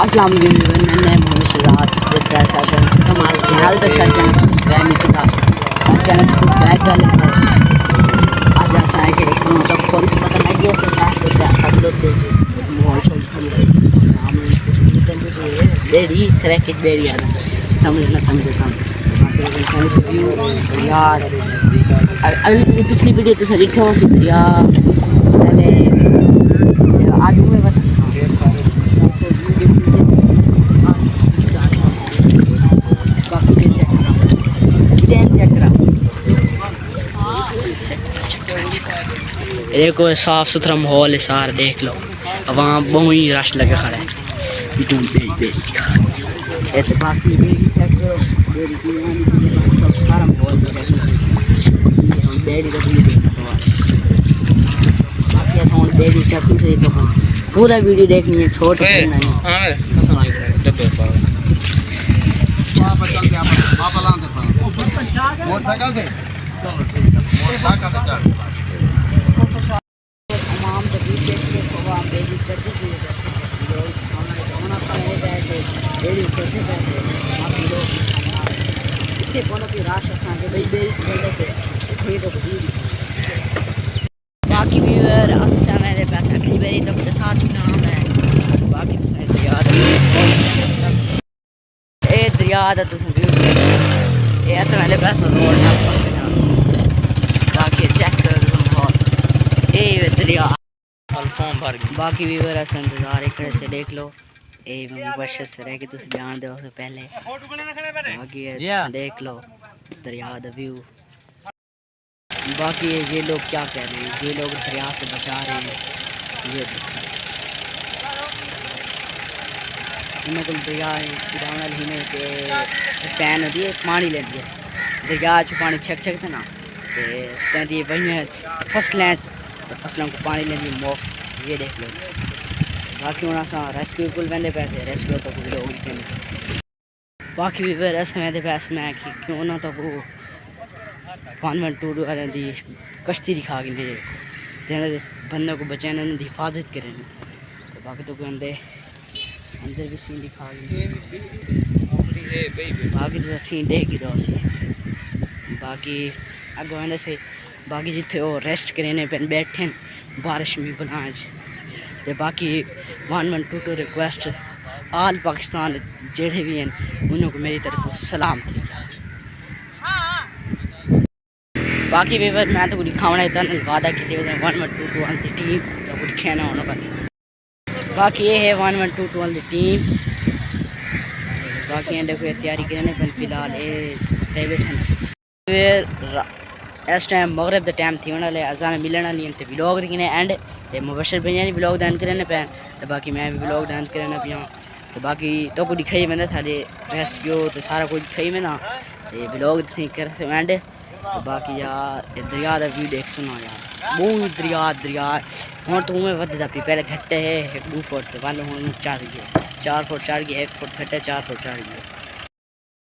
अस्सलाम वालेकुम, मैं मोहम्मद कमाल चैनल तक सारे चैनल को सब्सक्राइब नहीं किया, सारे चैनल को सब्सक्राइब कर लें। आज ऐसा है कि तब कौन पता नहीं है सब लोग बेड़ी सर के बेड़ी आ समझना समझे काम यार। अगली पिछली वीडियो तो सर इठो सी यार पहले आज में बता देखो साफ सुथरा माहौल है सारा, देख लो वहाँ बहुत ही रश लगे खड़ा है। बाकी सारा माहौल पूरा वीडियो देखनी है, छोड़ बाकी भी मेरे पैसा कई बारी तब दसा चुका मैं। बाकी दरिया मेरे पैसा रोड बाकी चेक कर दरिया बाकी भी ऐसा इंतजार एक तरह से देख लो। मुबशर से रह के तुम जान दो उससे पहले बाकी देख लो दरिया दा व्यू। बाकी ये लोग क्या कह रहे हैं, ये लोग दरिया से बचा रहे हैं। ये इन्होंने दरिया पैन होती है पानी लेती है दरिया च पानी छक छकते ना तो बइयां फसलें फसलों को पानी लेंदी मुफ्त। ये देख लो। बाकी हूँ अस रेस्क्यू को वेंदे पैसे रेस्क्यू तो कोई लोग नहीं। बाकी भी फिर अस वेंदे पैसे मैं कि क्यों ना तो 112 वाले दी कश्ती दिखा के जिन्हें बंदों को बचाने उन्होंने हिफाजत करें। तो बाकी तो अंदर अंदर भी सीन दिखा बाकी तो सीन देख दो सी। बाकी अगो से बाकी जिथे वो रेस्ट करने पे बैठे बारिश में बनाज। तो बाकी 112 रिक्वेस्ट आल पाकिस्तान जेड़े भी हैं उन्होंने मेरी तरफ सलाम थी। बाकी भी मैं तो कुछ खाना इतना वादा की 112 की टीम तो कुछ खाना होना पर। बाकी ये है 112 की टीम। बाकी देखो तैयारी करने पर फिलहाल ये बैठे फिर इस टाइम मगरब का टाइम थी वाले अजान मिलने वाली तो ब्लॉग रखने एंड तो मुबशर भैया ने ब्लॉग दान करने पैन तो बाकी मैं भी ब्लॉग दान करना पिया। तो बाकी तो कुछ दिखाई मैंने थाले रेस्क्यू तो सारा कुछ दिखाई मैं ना तो ब्लॉग कर एंड। तो बाकी यार दरिया का व्यू देख सुना यार बहुत दरिया हूँ तो मैं वधदा पी पहले घट्टे है 1-2 फुट तो वाले हूँ 4 फुट चढ़ गया 1 फुट घट्टे 4 फुट चढ़ गया।